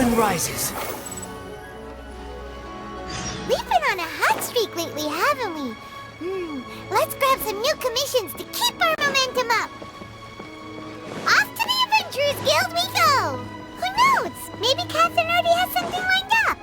moon rises. We've been on a hot streak lately, haven't we? Let's grab some new commissions to keep our momentum up. Off to the Adventurers Guild we go! Who knows? Maybe Catherine already has something lined up.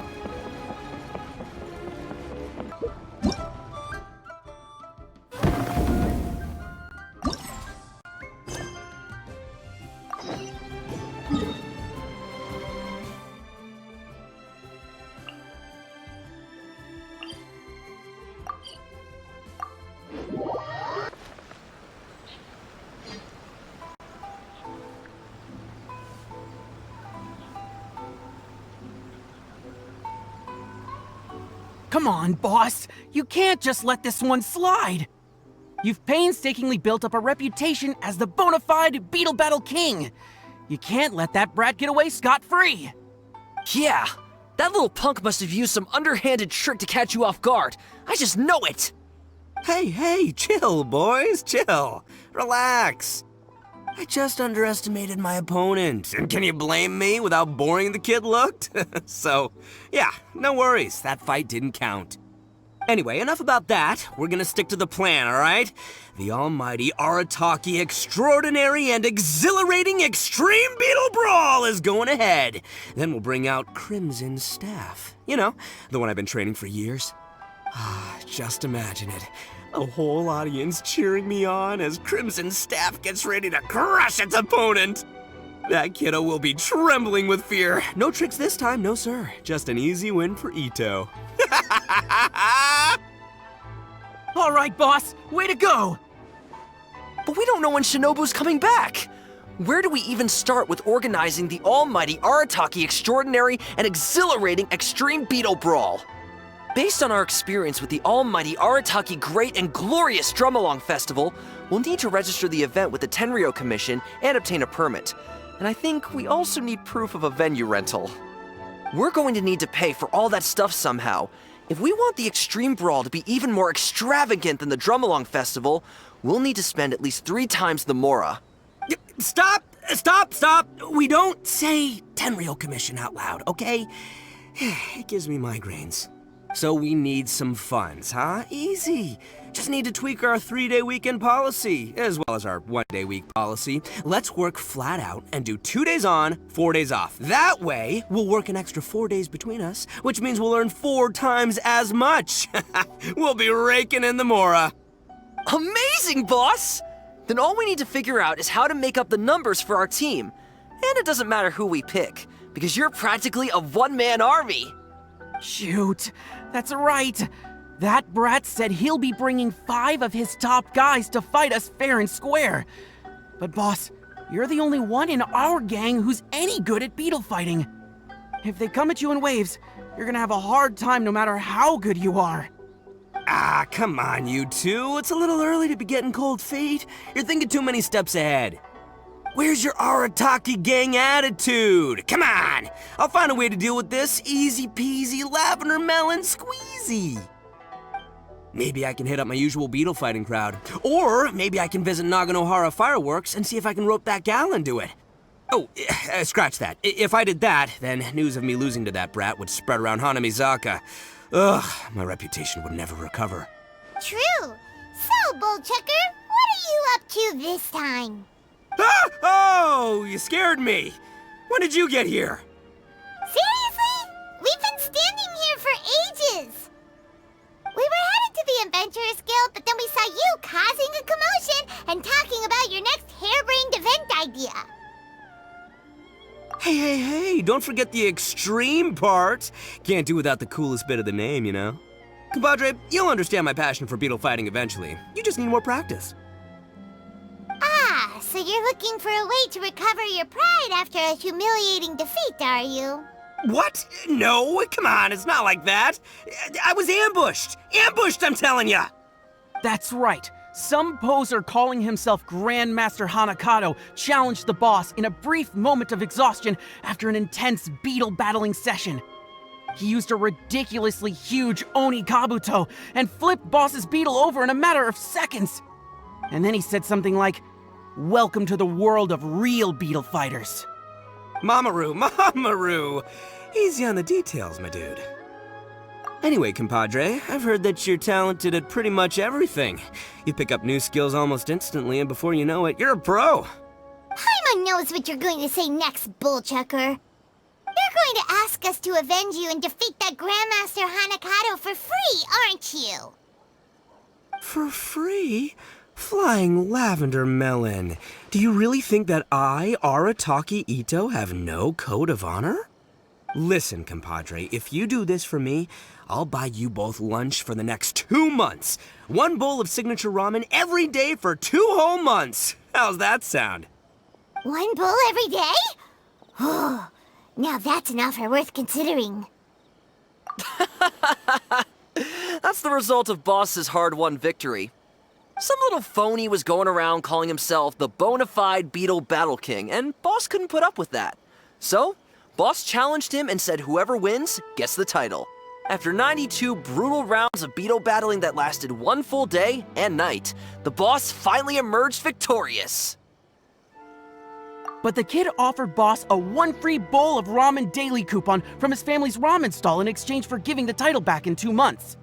Come on, boss. You can't just let this one slide. You've painstakingly built up a reputation as the bona fide Beetle Battle King. You can't let that brat get away scot-free. Yeah, that little punk must have used some underhanded trick to catch you off guard. I just know it. Hey, chill, boys, chill. Relax. I just underestimated my opponent, and can you blame me with how boring the kid looked? So, yeah, no worries, that fight didn't count. Anyway, enough about that. We're gonna stick to the plan, alright? The almighty Arataki Extraordinary and Exhilarating Extreme Beetle Brawl is going ahead. Then we'll bring out Crimson Staff. You know, the one I've been training for years. Just imagine it. A whole audience cheering me on as Crimson Staff gets ready to crush its opponent. That kiddo will be trembling with fear. No tricks this time, no sir. Just an easy win for Ito. All right, boss. Way to go. But we don't know when Shinobu's coming back. Where do we even start with organizing the almighty Arataki Extraordinary and Exhilarating Extreme Beetle Brawl? Based on our experience with the almighty Arataki Great and Glorious Drum-Along Festival, we'll need to register the event with the Tenryou Commission and obtain a permit. And I think we also need proof of a venue rental. We're going to need to pay for all that stuff somehow. If we want the Extreme Brawl to be even more extravagant than the Drum-Along Festival, we'll need to spend at least 3 times the Mora. Stop! We don't say Tenryou Commission out loud, okay? It gives me migraines. So we need some funds, huh? Easy. Just need to tweak our 3-day weekend policy, as well as our 1-day week policy. Let's work flat out and do 2 days on, 4 days off. That way, we'll work an extra 4 days between us, which means we'll earn 4 times as much. We'll be raking in the Mora. Amazing, boss! Then all we need to figure out is how to make up the numbers for our team. And it doesn't matter who we pick, because you're practically a one-man army. Shoot, that's right. That brat said he'll be bringing 5 of his top guys to fight us fair and square. But boss, you're the only one in our gang who's any good at beetle fighting. If they come at you in waves, you're gonna have a hard time no matter how good you are. Come on, you two. It's a little early to be getting cold feet. You're thinking too many steps ahead. Where's your Arataki gang attitude? Come on! I'll find a way to deal with this. Easy peasy, lavender melon squeezy. Maybe I can hit up my usual beetle fighting crowd. Or maybe I can visit Naganohara Fireworks and see if I can rope that gal into it. Oh, scratch that. If I did that, then news of me losing to that brat would spread around Hanamizaka. Ugh, my reputation would never recover. True. So, Bullchucker, what are you up to this time? Oh, you scared me. When did you get here? Seriously? We've been standing here for ages. We were headed to the Adventurers Guild, but then we saw you causing a commotion and talking about your next harebrained event idea. Hey, don't forget the extreme part. Can't do without the coolest bit of the name, you know? Compadre, you'll understand my passion for beetle fighting eventually. You just need more practice. So you're looking for a way to recover your pride after a humiliating defeat, are you? What? No, come on, it's not like that. I was ambushed! Ambushed, I'm telling ya! That's right. Some poser calling himself Grandmaster Hanakado challenged the boss in a brief moment of exhaustion after an intense beetle battling session. He used a ridiculously huge Oni Kabuto and flipped boss's beetle over in a matter of seconds. And then he said something like, "Welcome to the world of real beetle fighters." Mamaru. Easy on the details, my dude. Anyway, compadre, I've heard that you're talented at pretty much everything. You pick up new skills almost instantly, and before you know it, you're a pro. Paimon knows what you're going to say next, bullchucker. You're going to ask us to avenge you and defeat that Grandmaster Hanakato for free, aren't you? For free? Flying lavender melon. Do you really think that I, Arataki Ito, have no code of honor? Listen, compadre, if you do this for me, I'll buy you both lunch for the next 2 months. 1 bowl of signature ramen every day for 2 whole months. How's that sound? 1 bowl every day? Oh, now that's an offer worth considering. That's the result of Boss's hard-won victory. Some little phony was going around calling himself the bona fide Beetle Battle King, and Boss couldn't put up with that. So, Boss challenged him and said whoever wins gets the title. After 92 brutal rounds of Beetle battling that lasted 1 full day and night, the Boss finally emerged victorious. But the kid offered Boss a 1 free bowl of ramen daily coupon from his family's ramen stall in exchange for giving the title back in 2 months.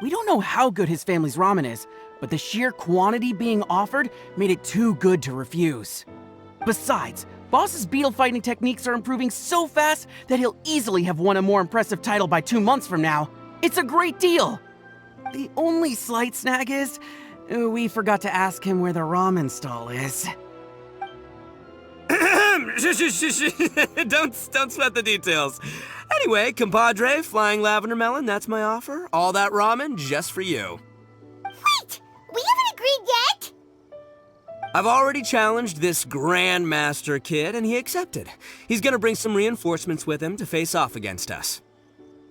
We don't know how good his family's ramen is, but the sheer quantity being offered made it too good to refuse. Besides, Boss's beetle fighting techniques are improving so fast that he'll easily have won a more impressive title by 2 months from now. It's a great deal! The only slight snag is, we forgot to ask him where the ramen stall is. Don't sweat the details. Anyway, compadre, flying lavender melon, that's my offer. All that ramen just for you. Wait! We haven't agreed yet? I've already challenged this Grandmaster kid, and he accepted. He's gonna bring some reinforcements with him to face off against us.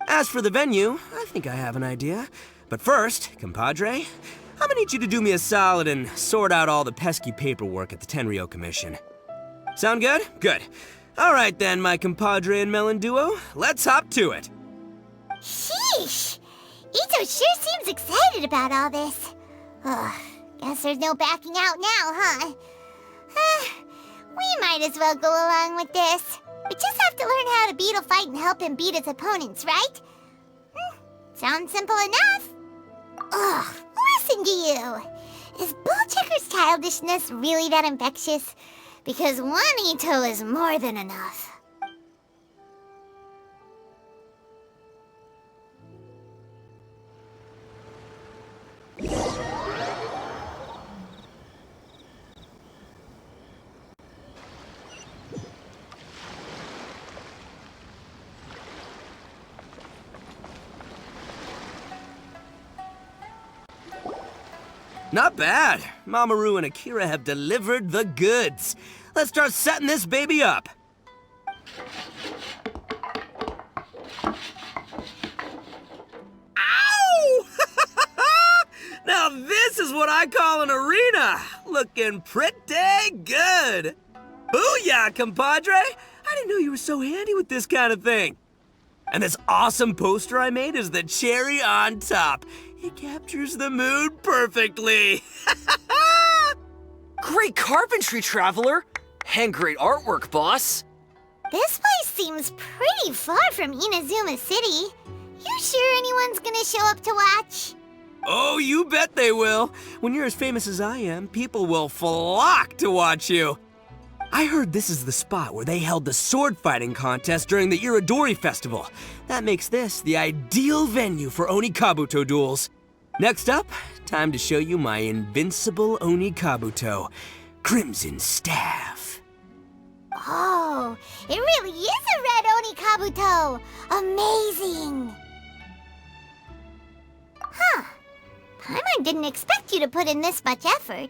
As for the venue, I think I have an idea. But first, compadre, I'm gonna need you to do me a solid and sort out all the pesky paperwork at the Tenryo Commission. Sound good? Good. All right then, my compadre and melon duo, let's hop to it. Sheesh! Ito sure seems excited about all this. Ugh, guess there's no backing out now, huh? We might as well go along with this. We just have to learn how to beetle fight and help him beat his opponents, right? Sounds simple enough. Ugh, listen to you. Is Bullchecker's childishness really that infectious? Because 1 Ito is more than enough. Not bad. Mamoru and Akira have delivered the goods. Let's start setting this baby up. Ow! Now this is what I call an arena. Looking pretty good. Booyah, compadre! I didn't know you were so handy with this kind of thing. And this awesome poster I made is the cherry on top. It captures the mood perfectly. Great carpentry, Traveler! And great artwork, Boss! This place seems pretty far from Inazuma City. You sure anyone's gonna show up to watch? Oh, you bet they will. When you're as famous as I am, people will flock to watch you. I heard this is the spot where they held the sword fighting contest during the Iridori Festival. That makes this the ideal venue for Onikabuto duels. Next up, time to show you my invincible Onikabuto, Crimson Staff. Oh, it really is a red Onikabuto! Amazing! Huh. Paimon didn't expect you to put in this much effort.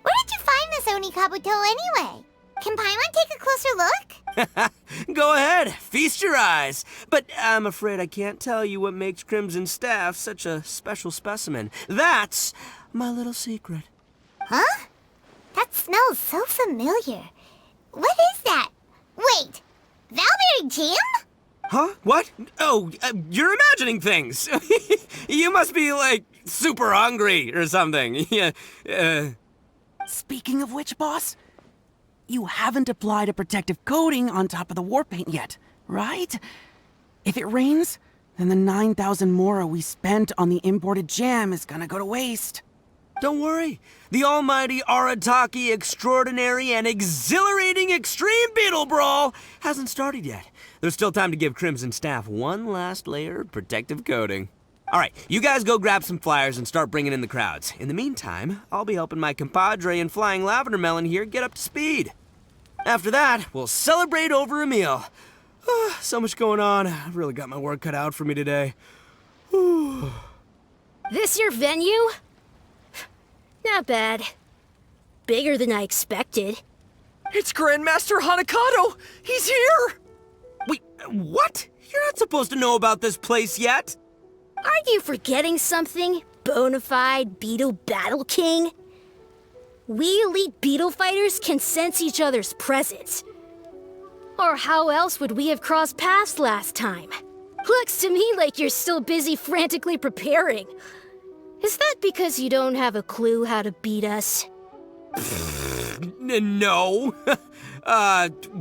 Where did you find this Onikabuto anyway? Can Paimon take a closer look? Go ahead, feast your eyes. But I'm afraid I can't tell you what makes Crimson Staff such a special specimen. That's my little secret. Huh? That smells so familiar. What is that? Wait, Valberry Jam? Huh? What? Oh, you're imagining things. You must be, like, super hungry or something. Yeah. Speaking of which, boss, you haven't applied a protective coating on top of the war paint yet, right? If it rains, then the 9,000 mora we spent on the imported jam is gonna go to waste. Don't worry. The almighty Arataki extraordinary and exhilarating extreme Beetle Brawl hasn't started yet. There's still time to give Crimson Staff one last layer of protective coating. All right, you guys go grab some flyers and start bringing in the crowds. In the meantime, I'll be helping my compadre and Flying Lavender Melon here get up to speed. After that, we'll celebrate over a meal. So much going on. I've really got my work cut out for me today. This your venue? Not bad. Bigger than I expected. It's Grandmaster Hanakato! He's here! Wait, what? You're not supposed to know about this place yet. Aren't you forgetting something, bonafide Beetle Battle King? We elite Beetle fighters can sense each other's presence. Or how else would we have crossed paths last time? Looks to me like you're still busy frantically preparing. Is that because you don't have a clue how to beat us? No.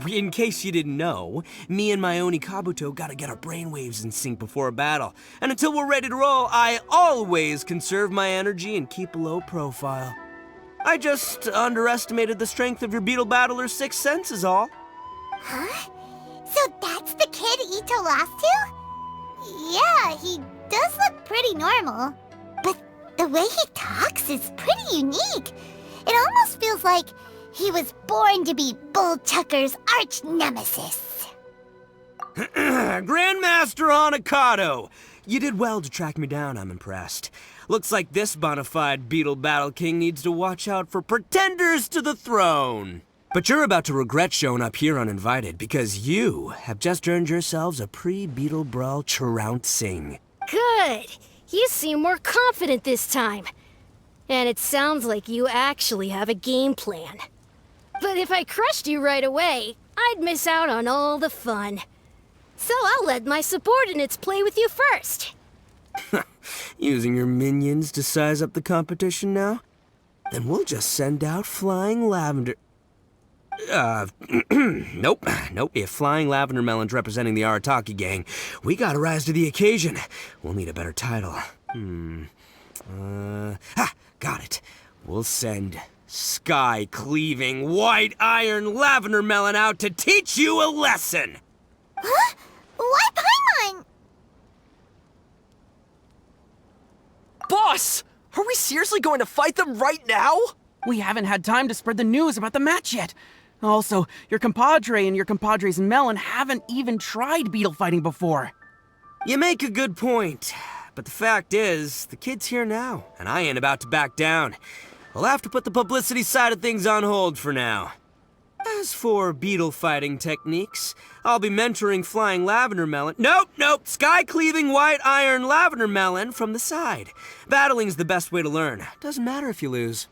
In case you didn't know, me and my Oni Kabuto gotta get our brainwaves in sync before a battle. And until we're ready to roll, I always conserve my energy and keep a low profile. I just underestimated the strength of your Beetle Battler's sixth sense is all. Huh? So that's the kid Ito lost to? Yeah, he does look pretty normal. But the way he talks is pretty unique. It almost feels like he was born to be Bull Chucker's arch nemesis. Grandmaster Hanakato! You did well to track me down, I'm impressed. Looks like this bona fide Beetle Battle King needs to watch out for pretenders to the throne. But you're about to regret showing up here uninvited because you have just earned yourselves a pre-Beetle Brawl trouncing. Good. You seem more confident this time. And it sounds like you actually have a game plan. But if I crushed you right away, I'd miss out on all the fun. So I'll let my subordinates play with you first. Using your minions to size up the competition now? Then we'll just send out Flying Lavender... Nope. If Flying Lavender Melon's representing the Arataki gang, we gotta rise to the occasion. We'll need a better title. Got it. We'll send Sky-Cleaving White Iron Lavender Melon out to teach you a lesson! Huh? Why Paimon? Boss! Are we seriously going to fight them right now? We haven't had time to spread the news about the match yet. Also, your compadre and your compadre's melon haven't even tried beetle fighting before. You make a good point. But the fact is, the kid's here now, and I ain't about to back down. We'll have to put the publicity side of things on hold for now. As for beetle fighting techniques, I'll be mentoring Flying Lavender Melon. Nope. Sky-Cleaving White Iron Lavender Melon from the side. Battling's the best way to learn. Doesn't matter if you lose.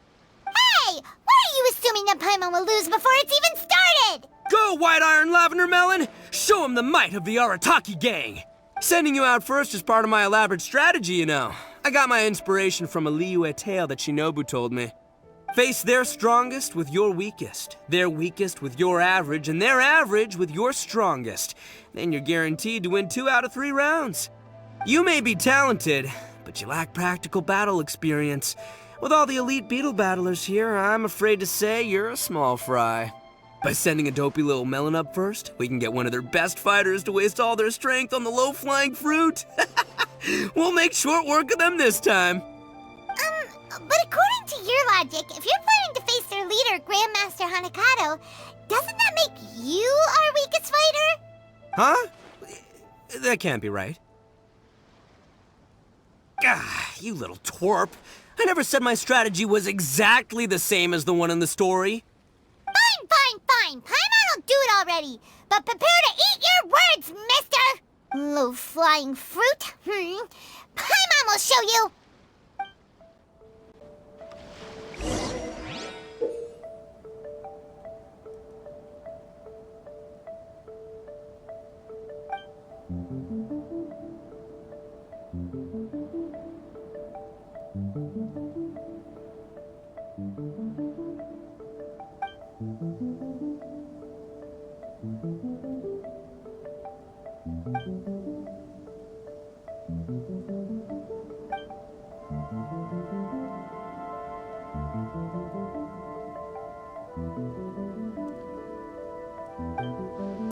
Hey! Why are you assuming that Paimon will lose before it's even started? Go, White Iron Lavender Melon! Show him the might of the Arataki gang! Sending you out first is part of my elaborate strategy, you know. I got my inspiration from a Liyue tale that Shinobu told me. Face their strongest with your weakest, their weakest with your average, and their average with your strongest. Then you're guaranteed to win 2 out of 3 rounds. You may be talented, but you lack practical battle experience. With all the elite beetle battlers here, I'm afraid to say you're a small fry. By sending a dopey little melon up first, we can get one of their best fighters to waste all their strength on the low-flying fruit. We'll make short work of them this time. But according to your logic, if you're planning to face their leader, Grandmaster Hanakato, doesn't that make you our weakest fighter? Huh? That can't be right. You little twerp. I never said my strategy was exactly the same as the one in the story. Fine. Paimon will do it already. But prepare to eat your words, mister! Low-flying fruit? Paimon will show you!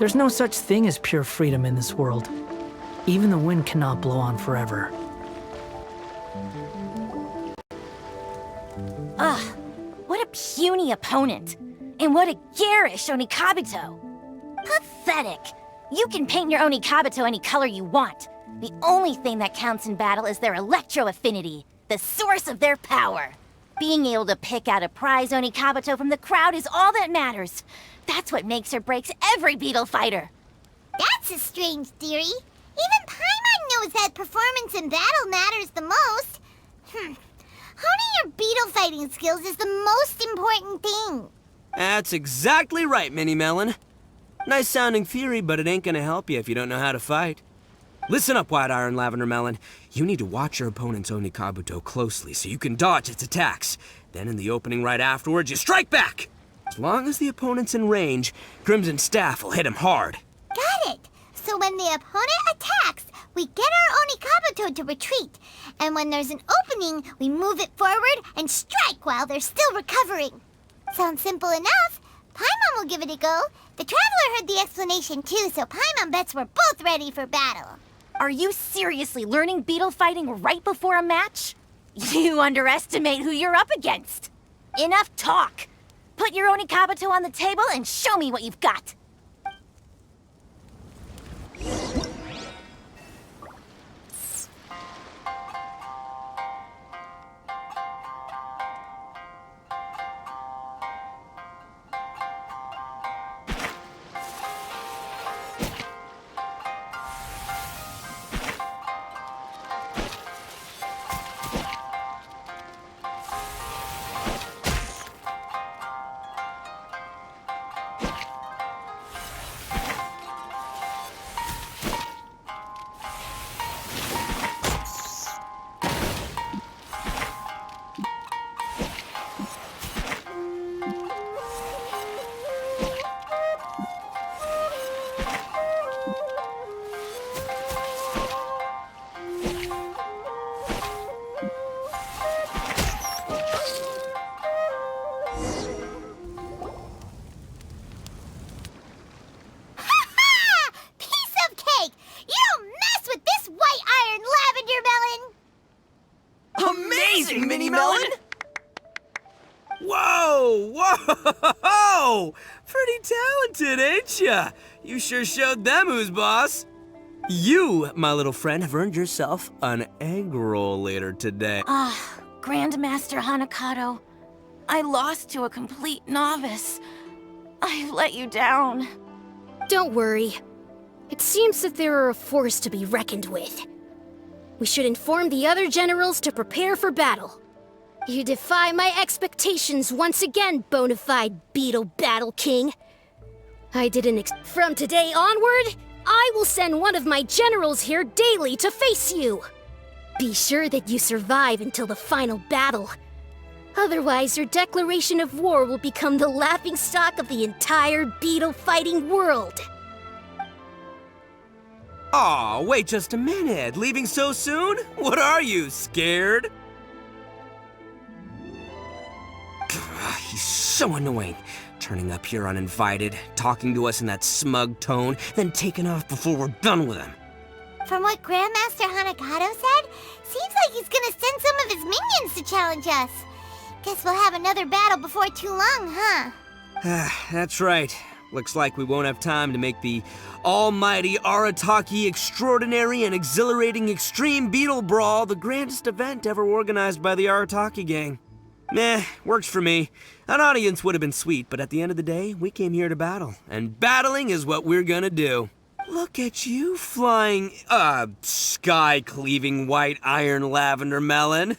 There's no such thing as pure freedom in this world. Even the wind cannot blow on forever. Ugh, what a puny opponent. And what a garish Onikabuto. Pathetic. You can paint your Onikabuto any color you want. The only thing that counts in battle is their electro affinity, the source of their power. Being able to pick out a prize Onikabuto from the crowd is all that matters. That's what makes or breaks every Beetle fighter. That's a strange theory. Even Paimon knows that performance in battle matters the most. Honing your beetle fighting skills is the most important thing. That's exactly right, Mini Melon. Nice sounding theory, but it ain't gonna help you if you don't know how to fight. Listen up, White Iron Lavender Melon. You need to watch your opponent's Onikabuto closely so you can dodge its attacks. Then in the opening right afterwards, you strike back! As long as the opponent's in range, Crimson Staff will hit him hard. Got it. So when the opponent attacks, we get our Onikabuto to retreat. And when there's an opening, we move it forward and strike while they're still recovering. Sounds simple enough. Paimon will give it a go. The Traveler heard the explanation too, so Paimon bets we're both ready for battle. Are you seriously learning Beetle fighting right before a match? You underestimate who you're up against. Enough talk. Put your Onikabuto on the table and show me what you've got. Amazing, Mini Melon! Whoa! Whoa! Pretty talented, ain't ya? You sure showed them who's boss. You, my little friend, have earned yourself an egg roll later today. Grandmaster Hanakato, I lost to a complete novice. I've let you down. Don't worry. It seems that there are a force to be reckoned with. We should inform the other generals to prepare for battle. You defy my expectations once again, bona fide Beetle Battle King. From today onward, I will send one of my generals here daily to face you. Be sure that you survive until the final battle. Otherwise, your declaration of war will become the laughingstock of the entire beetle fighting world. Aw, wait just a minute. Leaving so soon? What are you, scared? He's so annoying. Turning up here uninvited, talking to us in that smug tone, then taking off before we're done with him. From what Grandmaster Hanakato said, seems like he's gonna send some of his minions to challenge us. Guess we'll have another battle before too long, huh? That's right. Looks like we won't have time to make the almighty Arataki Extraordinary and Exhilarating Extreme Beetle Brawl the grandest event ever organized by the Arataki gang. Works for me. An audience would have been sweet, but at the end of the day, we came here to battle. And battling is what we're gonna do. Look at you flying, sky-cleaving white iron lavender melon.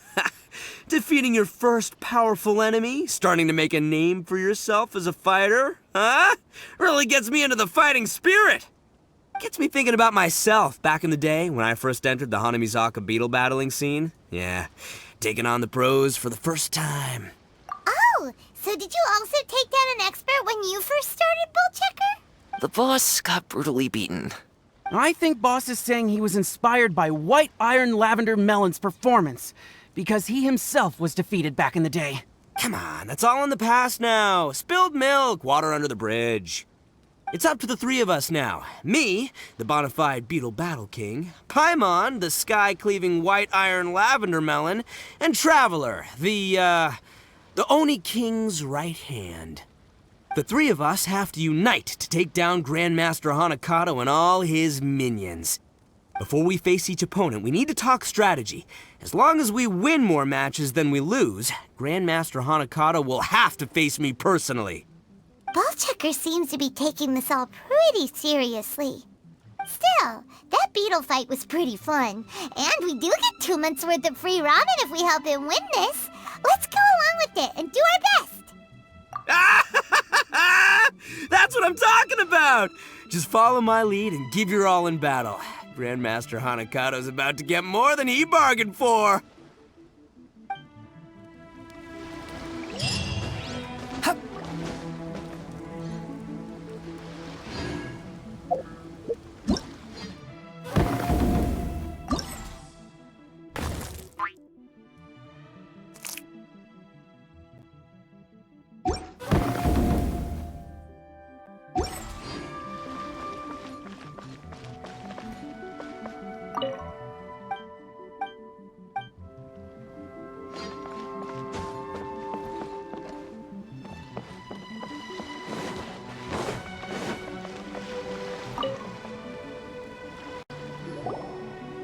Defeating your first powerful enemy, starting to make a name for yourself as a fighter, huh? Really gets me into the fighting spirit. Gets me thinking about myself back in the day when I first entered the Hanamizaka beetle battling scene. Yeah, taking on the pros for the first time. Oh, so did you also take down an expert when you first started, Bullchecker? The boss got brutally beaten. I think Boss is saying he was inspired by White Iron Lavender Melon's performance, because he himself was defeated back in the day. Come on, that's all in the past now. Spilled milk, water under the bridge. It's up to the three of us now. Me, the bona fide Beetle Battle King, Paimon, the sky-cleaving white iron lavender melon, and Traveler, the Oni King's right hand. The three of us have to unite to take down Grandmaster Hanakato and all his minions. Before we face each opponent, we need to talk strategy. As long as we win more matches than we lose, Grandmaster Hanakato will have to face me personally. Ballchecker seems to be taking this all pretty seriously. Still, that Beetle fight was pretty fun. And we do get 2 months worth of free ramen if we help him win this. Let's go along with it and do our best. That's what I'm talking about! Just follow my lead and give your all in battle. Grandmaster Hanakato's about to get more than he bargained for.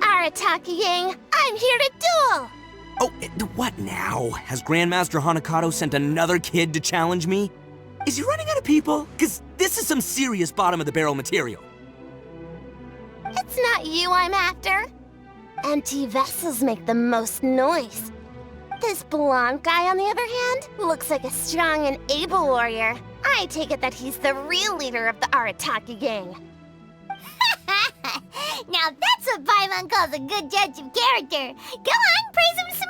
Arataki gang, I'm here to duel! Oh, what now? Has Grandmaster Hanakato sent another kid to challenge me? Is he running out of people? Because this is some serious bottom-of-the-barrel material. It's not you I'm after. Empty vessels make the most noise. This blonde guy, on the other hand, looks like a strong and able warrior. I take it that he's the real leader of the Arataki gang. Now that's what Paimon calls a good judge of character. Go on, praise him some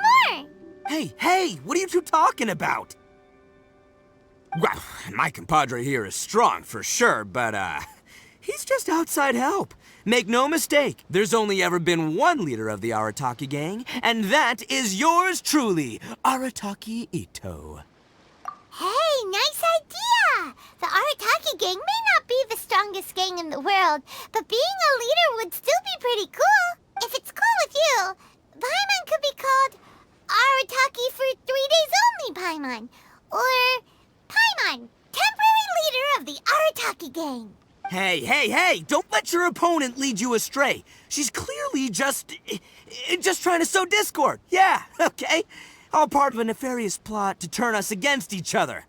more. Hey, what are you two talking about? Well, my compadre here is strong for sure, but he's just outside help. Make no mistake, there's only ever been one leader of the Arataki gang, and that is yours truly, Arataki Itto. Hey, nice idea! The Arataki gang may not be the strongest gang in the world, but being a leader would still be pretty cool. If it's cool with you, Paimon could be called Arataki for 3 days only Paimon. Or Paimon, temporary leader of the Arataki gang. Hey, don't let your opponent lead you astray. She's clearly just trying to sow discord. Yeah, okay. All part of a nefarious plot to turn us against each other.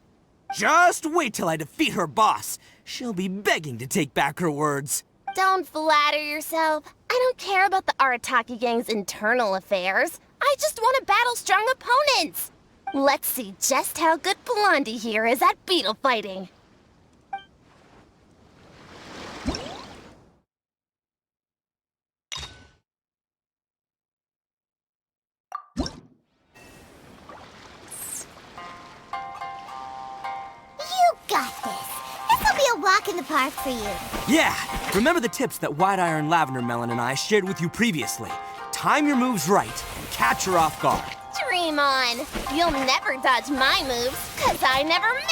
Just wait till I defeat her boss. She'll be begging to take back her words. Don't flatter yourself. I don't care about the Arataki gang's internal affairs. I just want to battle strong opponents. Let's see just how good Blondie here is at beetle fighting. You got this. This'll be a walk in the park for you. Yeah, remember the tips that White Iron Lavender Melon and I shared with you previously. Time your moves right and catch her off guard. Dream on. You'll never dodge my moves, 'cause I never miss.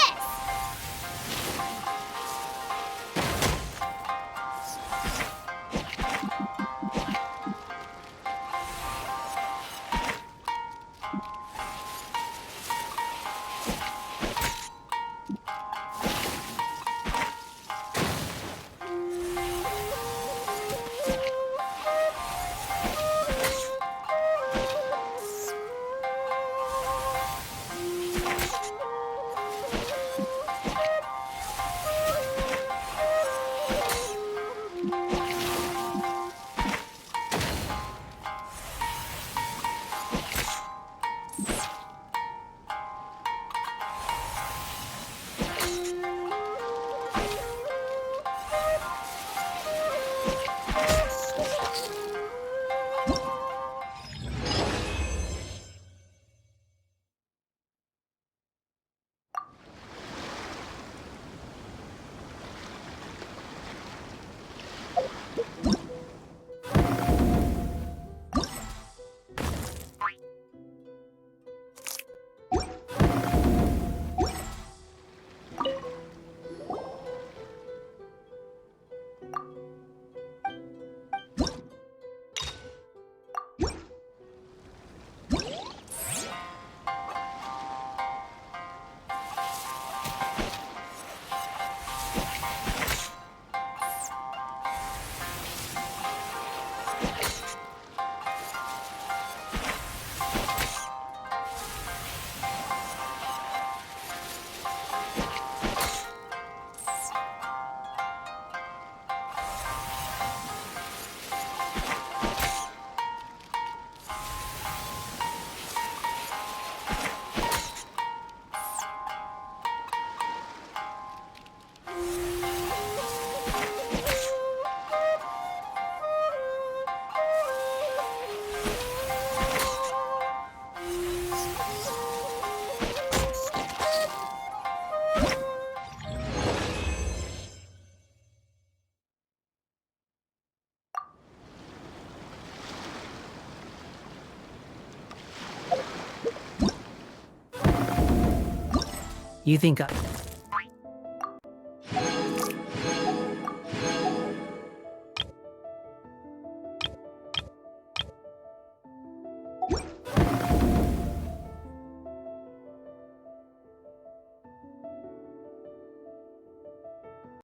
You think I...